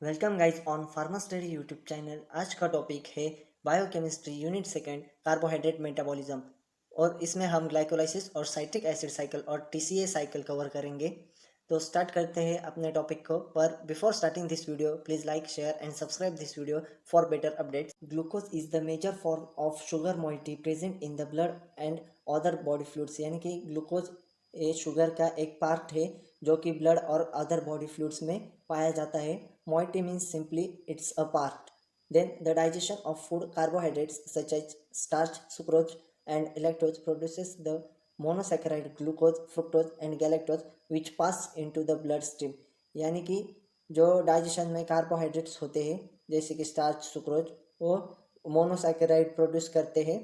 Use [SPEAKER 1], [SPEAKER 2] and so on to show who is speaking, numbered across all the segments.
[SPEAKER 1] Welcome guys on pharma study YouTube channel. आज का topic है biochemistry unit second carbohydrate metabolism और इसमें हम ग्लाइकोलाइसिस और साइट्रिक एसिड साइकिल और टीसीए साइकिल कवर करेंगे। तो स्टार्ट करते हैं अपने टॉपिक को। पर before starting this video please like share and subscribe this video for better updates. Glucose is the major form of sugar moiety present in the blood and other body fluids, यानी कि glucose ये sugar का एक part है जो कि blood और other body fluids में पाया जाता है। Moiety means simply it's a part. Then the digestion of food carbohydrates such as starch, sucrose and lactose produces the monosaccharide glucose, fructose and galactose which pass into the bloodstream. यानी कि जो digestion में carbohydrates होते हैं जैसे कि starch, sucrose, वो monosaccharide produce करते हैं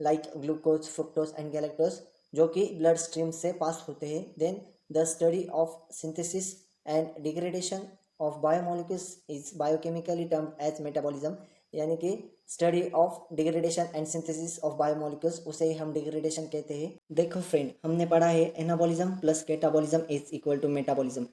[SPEAKER 1] like glucose, fructose and galactose जो कि ब्लड स्ट्रीम से पास होते हैं। Then the study of synthesis and degradation of biomolecules is biochemically termed as metabolism, यानी कि study of degradation and synthesis of biomolecules उसे ही हम डिग्रेडेशन कहते हैं। देखो फ्रेंड, हमने पढ़ा है anabolism plus catabolism is equal to metabolism.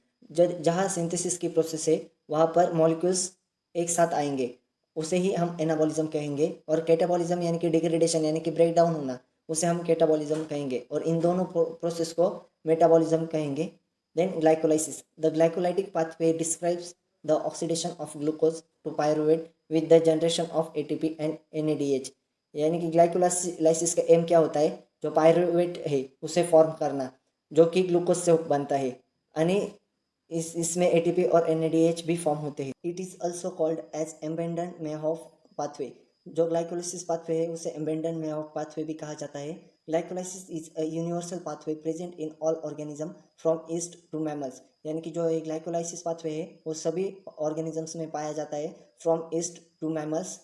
[SPEAKER 1] जहाँ सिंथेसिस की प्रोसेस है वहाँ पर मॉलिक्यूल्स एक साथ आएंगे, उसे ही हम एनाबॉलिज्म कहेंगे। और कैटाबॉलिज्म यानी कि डिग्रेडेशन यानी कि ब्रेक डाउन होना, उसे हम कैटाबॉलिज्म कहेंगे। और इन दोनों प्रोसेस को मेटाबॉलिज्म कहेंगे। Then glycolysis. The glycolytic pathway describes the oxidation of glucose to pyruvate with the generation of ATP and NADH. यानी कि ग्लाइकोलाइसिस का एम क्या होता है? जो पायरुवेट है उसे फॉर्म करना जो कि ग्लूकोज से बनता है, यानी इसमें एटीपी और NADH भी फॉर्म होते हैं। It is also called as Embden Meyerhof pathway. जो ग्लाइकोलाइसिस पाथवे है उसे एम्बेंडन मेहोफ पाथवे भी कहा जाता है। Glycolysis is a universal pathway present in all organism from yeast to mammals, यानी कि जो एक ग्लाइकोलाइसिस पाथवे है वो सभी ऑर्गेनिजम्स में पाया जाता है फ्रॉम ईस्ट टू मैमल्स,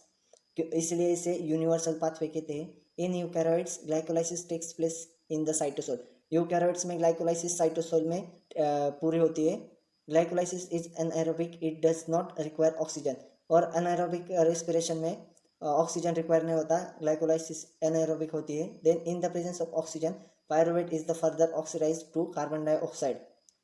[SPEAKER 1] इसलिए इसे यूनिवर्सल पाथवे कहते हैं। In eukaryotes glycolysis takes place in the cytosol. Eukaryotes में ग्लाइकोलाइसिस साइटोसोल में पूरी होती है। Glycolysis is anaerobic, it does not require oxygen. और अनाएरोबिक रेस्पिरेशन में ऑक्सीजन रिक्वायर नहीं होता, ग्लाइकोलाइसिस एनाएरोबिक होती है। Then in the presence of oxygen pyruvate is the further oxidise to carbon dioxide,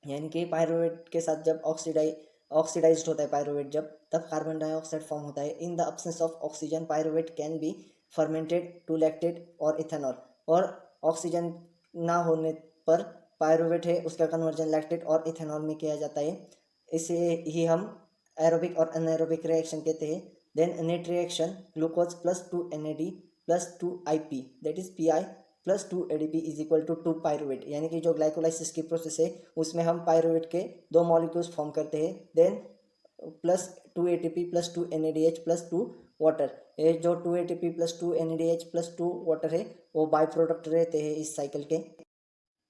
[SPEAKER 1] यानी कि पायरुवेट के साथ जब ऑक्सीडाइज्ड होता है पायरुवेट तब कार्बन डाइऑक्साइड फॉर्म होता है। In the absence of oxygen pyruvate can be fermented to lactate और इथेनॉल। और ऑक्सीजन ना होने पर पायरुवेट है उसका कन्वर्जन लैक्टेट और इथेनॉल में किया जाता है। इसे ही हम एरोबिक और अनएरोबिक रिएक्शन कहते हैं। Then net reaction glucose plus 2 NAD plus 2 IP that is PI plus 2 ADP is equal to 2 pyruvate, यानी कि जो ग्लाइकोलाइसिस की प्रोसेस है उसमें हम पायरुवेट के दो मॉलिक्यूल्स फॉर्म करते हैं। Then plus 2 ATP plus 2 NADH plus 2 water. ये जो 2 ATP plus 2 NADH plus 2 water है वो बाई प्रोडक्ट रहते हैं इस साइकिल के।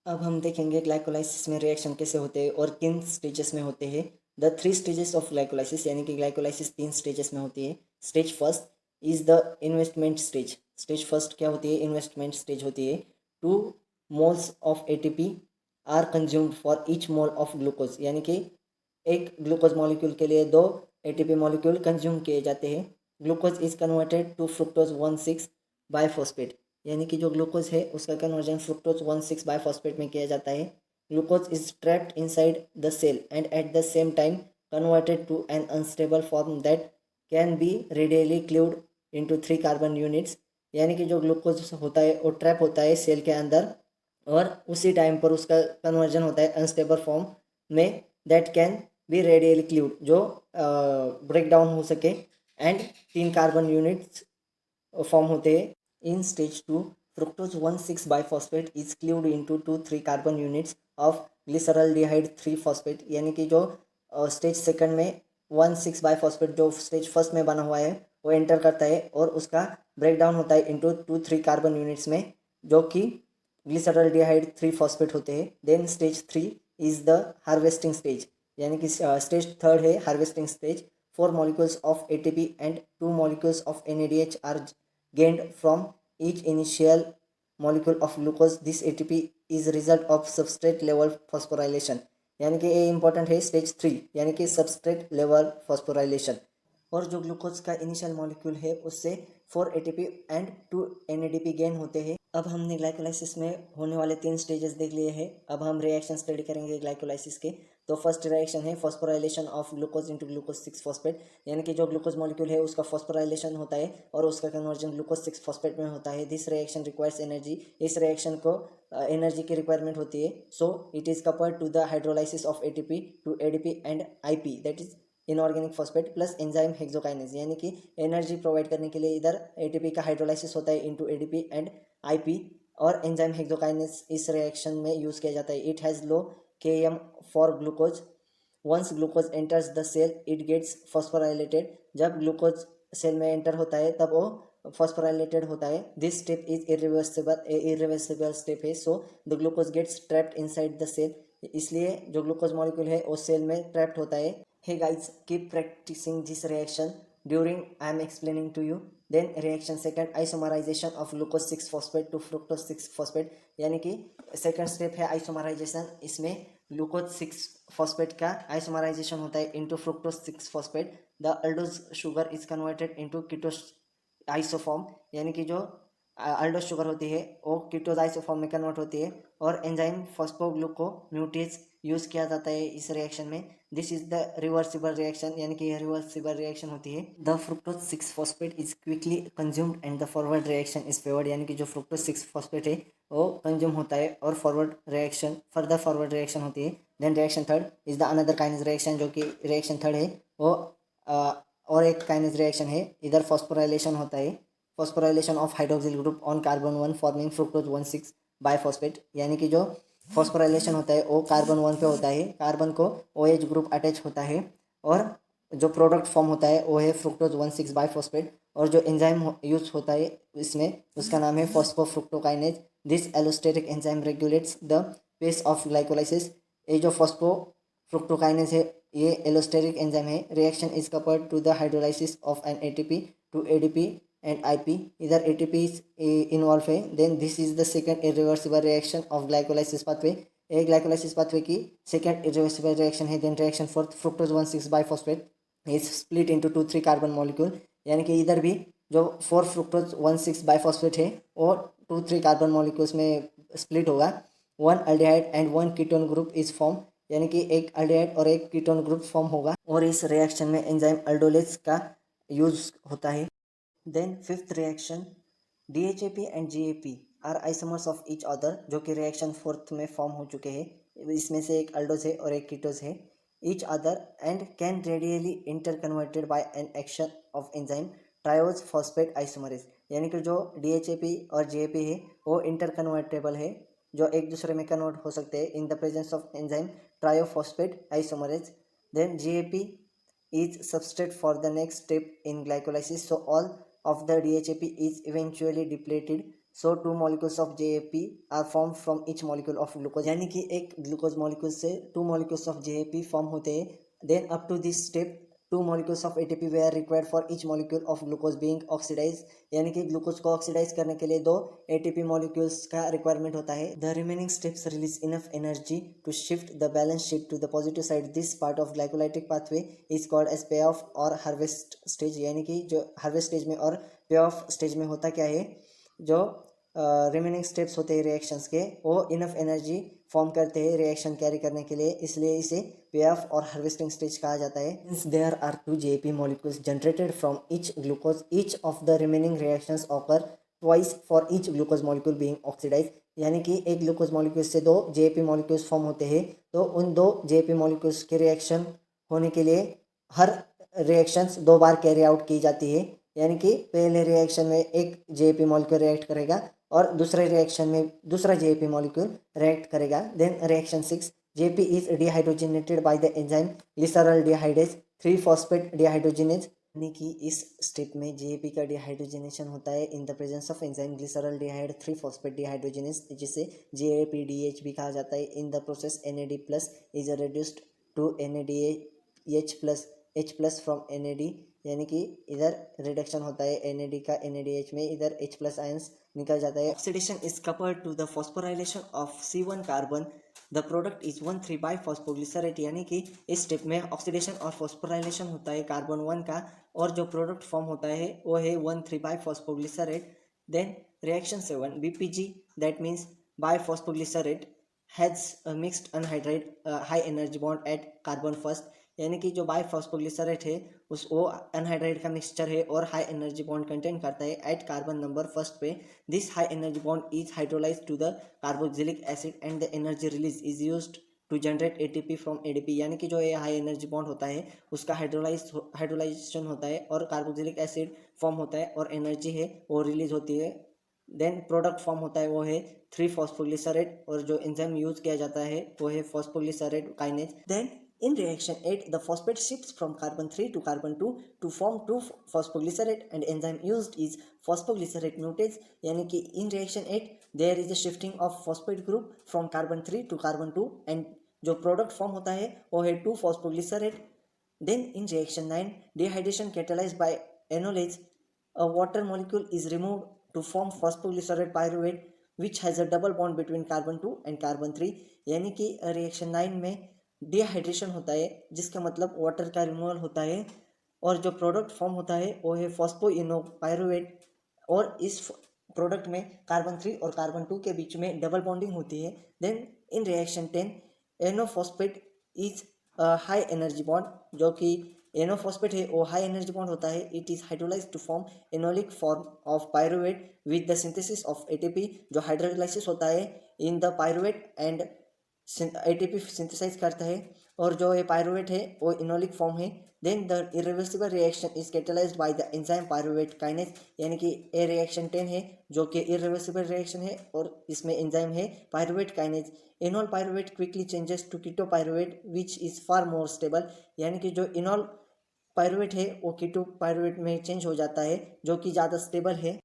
[SPEAKER 1] अब हम देखेंगे ग्लाइकोलाइसिस में रिएक्शन कैसे होते हैं और किन स्टेजेस में होते हैं। द 3 स्टेजेस ऑफ ग्लाइकोलाइसिस, यानी कि ग्लाइकोलाइसिस 3 स्टेजेस में होती है। Stage first is the investment stage. Stage first क्या होती है? इन्वेस्टमेंट स्टेज होती है। 2 moles of ATP are consumed for each mole of glucose, यानी कि एक ग्लूकोज मॉलिक्यूल के लिए 2 ATP मॉलिक्यूल कंज्यूम किए जाते हैं। Glucose is converted to fructose 1,6 bisphosphate, यानी कि जो ग्लूकोज है उसका कन्वर्जन फ्रुक्टोज 1,6 बायफॉस्फेट में किया जाता है। Glucose is trapped inside the cell and at the same time converted to an unstable form that can be readily cleaved into 3 carbon units, यानी कि जो ग्लूकोज होता है वो ट्रैप होता है सेल के अंदर और उसी टाइम पर उसका कन्वर्जन होता है अनस्टेबल फॉर्म में that can be readily cleaved, जो ब्रेक डाउन हो सके एंड 3 कार्बन यूनिट्स फॉर्म होते हैं। In stage 2, fructose 1,6 biphosphate is cleaved into 2,3 carbon units of glyceraldehyde 3 phosphate, यानी कि जो स्टेज सेकंड में 1,6 बाइफॉस्फेट जो स्टेज फर्स्ट में बना हुआ है वो एंटर करता है और उसका ब्रेक डाउन होता है इंटू 2,3 कार्बन यूनिट्स में जो कि ग्लिसरल्डिहाइड 3 फॉस्फेट होते हैं। Then stage 3 is the harvesting stage, यानी कि स्टेज थर्ड है harvesting stage. 4 molecules of ATP and 2 molecules of NADH are gained from each initial molecule of glucose. This ATP is result of substrate level phosphorylation, यानी कि ये important है stage 3 यानी कि substrate level phosphorylation. और जो glucose का initial molecule है उससे 4 ATP एंड 2 NADP गेन होते हैं। अब हमने ग्लाइकोलाइसिस में होने वाले 3 स्टेजेस देख लिए हैं। अब हम रिएक्शन स्टडी करेंगे ग्लाइकोलाइसिस के। तो फर्स्ट रिएक्शन है phosphorylation of glucose into glucose 6 phosphate, यानी कि जो ग्लूकोज मॉलिक्यूल है उसका फॉस्फोराइलेशन होता है और उसका कन्वर्जन ग्लूकोज 6 फॉस्फेट में होता है। This reaction requires energy. इस रिएक्शन को एनर्जी की रिक्वायरमेंट होती है। So it is coupled to the hydrolysis of ATP to ADP and IP, that is inorganic phosphate plus enzyme hexokinase, यानी कि एनर्जी प्रोवाइड करने के लिए इधर ATP का हाइड्रोलाइसिस होता है इनटू ADP एंड IP, और एंजाइम हेक्सोकाइनेज इस रिएक्शन में यूज किया जाता है। It has low Km for glucose. Once glucose enters the cell it gets phosphorylated. जब ग्लूकोज सेल में एंटर होता है तब वो फॉस्फोराइलेटेड होता है। This step is irreversible step है। So the glucose gets trapped inside the cell. इसलिए जो ग्लूकोज मॉलिक्यूल है वो सेल में ट्रैप्ड होता है। Hey guys, keep practising this reaction during I am explaining to you. Then reaction second, isomerisation of glucose 6 phosphate to fructose 6 phosphate, यानी कि second step है आइसोमराइजेशन। इसमें ग्लूकोज 6 फॉस्फेट का आइसोमराइजेशन होता है into fructose 6 phosphate. The aldose sugar is converted into ketose isoform, यानी कि जो अल्डोज शुगर होती है वो कीटोज आइसोफॉर्म में कन्वर्ट होती है और एंजाइम फॉस्फोग्लूकोन्यूट्रेज यूज किया जाता है इस रिएक्शन में। This is the reversible reaction, यानी कि यह रिवर्सिबल रिएक्शन होती है। The fructose 6 phosphate is quickly consumed and the forward reaction is favoured, यानी कि जो फ्रुक्टोज 6 फॉस्फेट है वो कंज्यूम होता है और फर्दर फॉरवर्ड रिएक्शन होती है। Then reaction third is the another kinase reaction, जो कि रिएक्शन थर्ड है वो और एक काइनेज रिएक्शन है। इधर फॉस्फोराइलेशन होता है, phosphorylation of hydroxyl group on carbon 1 forming fructose 1,6 biphosphate, यानी कि जो फॉस्फोराइलेशन होता है वो कार्बन 1 पे होता है, कार्बन को OH ग्रुप अटैच होता है और जो प्रोडक्ट फॉर्म होता है वो है फ्रुक्टोज 1,6 बाइफॉस्फेट। और जो एंजाइम यूज होता है इसमें उसका नाम है phosphofructokinase. This allosteric enzyme regulates the pace of glycolysis. ये जो फॉस्फोफ्रुक्टोकाइनेज है ये एलोस्टेरिक एंजाइम है। Reaction is coupled to the hydrolysis of an ATP to ADP and IP, इधर ATP इन्वॉल्व है। Then this is the second irreversible reaction of glycolysis pathway. एक glycolysis pathway की second irreversible reaction है। Then reaction fourth, fructose 1,6 biphosphate is split into 2-3 carbon molecule, यानी कि इधर भी जो 4 फ्रुक्टोज 1,6 बाइफॉस्फेट है वो 2-3 कार्बन मॉलिक्यूल्स में स्प्लिट होगा। 1 aldehyde and 1 ketone group is form, यानी कि एक अल्डिहाइड और एक कीटोन ग्रुप फॉर्म होगा और इस रिएक्शन में एंजाइम अल्डोलेज का यूज होता है। Then fifth reaction, DHAP and GAP are isomers of each other, जो कि रिएक्शन फोर्थ में फॉर्म हो चुके हैं। इसमें से एक अल्डोज है और एक कीटोज है। Each other and can radially inter converted bye an action of enzyme triose phosphate isomerase, यानी कि जो DHAP और GAP है वो इंटर कन्वर्टेबल है, जो एक दूसरे में कन्वर्ट हो सकते हैं in the presence of enzyme triose phosphate isomerase. Then GAP is substrate for the next step in glycolysis. So all of the DHAP is eventually depleted. So 2 molecules of GAP are formed from each molecule of glucose. यानी कि एक glucose molecule से 2 molecules of GAP form होते हैं. Then up to this step 2 molecules of ATP were required for each molecule of glucose being oxidized. यानी कि glucose को oxidise करने के लिए 2 ATP molecules का रिक्वायरमेंट होता है. The remaining steps release enough energy to shift the balance sheet to the positive side. This part of glycolytic pathway is called as payoff or harvest stage. यानी कि जो harvest stage में और payoff stage में होता क्या है, जो रिमेनिंग स्टेप्स होते हैं रिएक्शंस के वो इनफ एनर्जी फॉर्म करते हैं रिएक्शन कैरी करने के लिए, इसलिए इसे पेऑफ और हार्वेस्टिंग स्टेज कहा जाता है. Since there are 2 GAP molecules generated from each glucose, each of the remaining reactions occur twice for each glucose molecule being oxidise. यानी कि एक ग्लूकोज मॉलिक्यूल से 2 GAP मॉलिक्यूल्स फॉर्म होते हैं, तो उन 2 GAP मॉलिक्यूल्स के रिएक्शन होने के लिए हर रिएक्शंस 2 बार कैरी आउट की जाती है. यानी कि पहले रिएक्शन में एक GAP मॉलिक्यूल रिएक्ट करेगा और दूसरे रिएक्शन में दूसरा GAP मॉलिक्यूल रिएक्ट करेगा. Then reaction 6, GAP is dehydrogenated by the enzyme glyceraldehyde 3-फॉस्फेट डिहाइड्रोजिनेज. यानी कि इस स्टेप में GAP का डिहाइड्रोजिनेशन होता है in the presence of enzyme glyceraldehyde 3-फॉस्फेट डिहाइड्रोजिनेज, जिसे GAPDH भी कहा जाता है. In the process NAD plus is reduced to NADH plus from NAD. यानी कि इधर रिडक्शन होता है NAD का NADH में, इधर H+ आयंस निकल जाता है. Oxidation is coupled to the phosphorylation of C1 carbon the product is 1,3 bi phosphoglycerate, यानी कि इस स्टेप में ऑक्सीडेशन और फॉस्फोराइलेशन होता है कार्बन 1 का, और जो प्रोडक्ट फॉर्म होता है वो है 1,3 bi phosphoglycerate. Then reaction 7 BPG, that means bi phosphoglycerate has mixed anhydride high energy bond at carbon first, यानी कि जो बाई फॉस्फोग्लिसरेट है उस वो अनहाइड्राइड का मिक्सचर है और हाई एनर्जी बॉन्ड कंटेन करता है एट कार्बन नंबर फर्स्ट पे। This high energy bond is hydrolyse to the carboxylic acid and the energy release is used to generate ATP from ADP, यानी कि जो ये हाई एनर्जी बॉन्ड होता है उसका हाइड्रोलाइजेशन होता है और कार्बोक्सिलिक एसिड फॉर्म होता है और एनर्जी है वो रिलीज होती है। देन प्रोडक्ट फॉर्म होता है वो है 3 फॉस्फोग्लिसरेट, और जो एंजाइम यूज किया जाता है वो है phosphoglycerate kinase. Then in reaction 8, the phosphate shifts from carbon 3 to carbon 2 to form 2-phosphoglycerate and enzyme used is phosphoglycerate mutase, यानी कि in reaction 8 there is a shifting of phosphate group from carbon 3 to carbon 2 and जो product form होता है वो है 2-phosphoglycerate। Then in reaction 9, dehydration catalyzed by enolase, a water molecule is removed to form phosphoglycerate pyruvate which has a double bond between carbon 2 and carbon 3, यानी कि reaction 9 में dehydration होता है जिसका मतलब वाटर का रिमूवल होता है, और जो प्रोडक्ट फॉर्म होता है वो है फॉस्फोइनोपाइरुवेट, और इस प्रोडक्ट में कार्बन 3 और कार्बन 2 के बीच में डबल बॉन्डिंग होती है। Then in reaction 10 enol phosphate is high energy bond, जो कि एनोफॉस्फेट है वो हाई एनर्जी बॉन्ड होता है। It is hydrolyse to form enolic form of pyruvate with the synthesis of ATP, जो हाइड्रोलाइसिस होता है in the pyruvate and ATP synthesise करता है, और जो ये पायरुवेट है वो इनोलिक फॉर्म है। Then the irreversible reaction is catalysed by the enzyme pyruvate kinase, यानी कि ए रिएक्शन 10 है जो कि इरिवर्सिबल रिएक्शन है और इसमें एंजाइम है pyruvate kinase. Enol pyruvate quickly changes to keto pyruvate which is far more stable, यानी कि जो इनोल पायरुवेट है वो कीटो पायरुवेट में चेंज हो जाता है जो कि ज़्यादा स्टेबल है।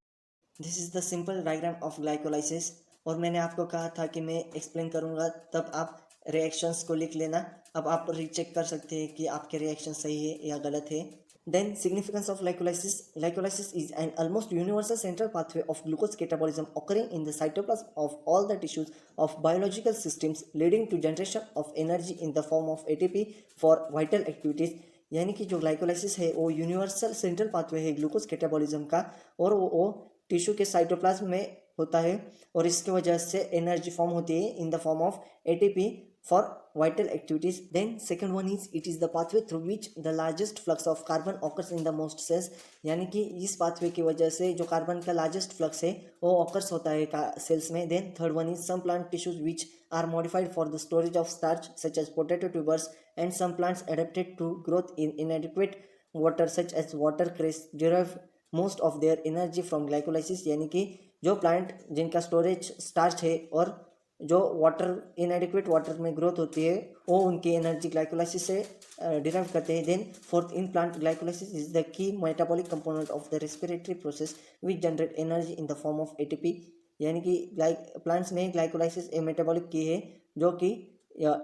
[SPEAKER 1] This is the simple diagram of glycolysis, और मैंने आपको कहा था कि मैं एक्सप्लेन करूँगा तब आप रिएक्शंस को लिख लेना। अब आप रीचेक कर सकते हैं कि आपके रिएक्शन सही है या गलत है। Then significance of glycolysis, glycolysis is an almost universal central pathway of glucose catabolism occurring in the cytoplasm of all the tissues of biological systems leading to generation of energy in the form of ATP for vital activities, यानी कि जो glycolysis है वो universal central pathway है glucose catabolism का, और वो tissue के साइटोप्लाज्म में होता है और इसके वजह से एनर्जी फॉर्म होती है in the form of ATP for vital activities. Then second one is it is the pathway through which the largest flux of carbon occurs in the most cells, यानी कि इस पाथवे की वजह से जो carbon का लार्जेस्ट फ्लक्स है वो ऑकर्स होता है सेल्स में। Then third one is some plant tissues which are modified for the storage of starch such as potato tubers, and some plants adapted to growth in inadequate water such as watercress derive most of their energy from glycolysis, यानी कि जो plant जिनका storage starch है और जो water इनएडिक्वेट water में growth होती है वो उनकी एनर्जी ग्लाइकोलाइसिस से डिराइव करते हैं। Then fourth in plant glycolysis is the key metabolic component of the respiratory process which generate energy in the form of ATP, यानी कि प्लांट्स में ग्लाइकोलाइसिस ए मेटाबॉलिक की है जो कि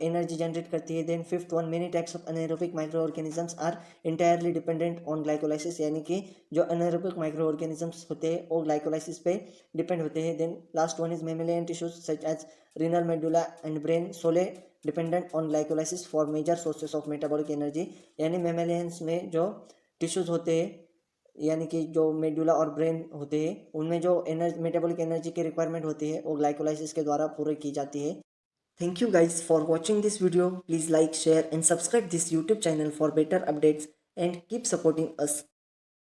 [SPEAKER 1] एनर्जी जनरेट करती है। Then fifth one many types of anaerobic microorganisms are entirely dependent on glycolysis, यानी कि जो अनएरोबिक माइक्रो ऑर्गेनिजम्स होते हैं वो ग्लाइकोलाइसिस पे डिपेंड होते हैं। Then last one is mammalian tissues such as renal medulla and brain sole dependent on glycolysis for major sources of metabolic energy, यानी मेमेलियंस में जो टिश्यूज होते हैं यानी कि जो मेडुला और ब्रेन होते हैं उनमें जो एनर्जी मेटाबॉलिक एनर्जी की रिक्वायरमेंट होती है वो ग्लाइकोलाइसिस के द्वारा पूरी की जाती है। Thank you guys for watching this video. Please like, share and subscribe this YouTube channel for better updates and keep supporting us.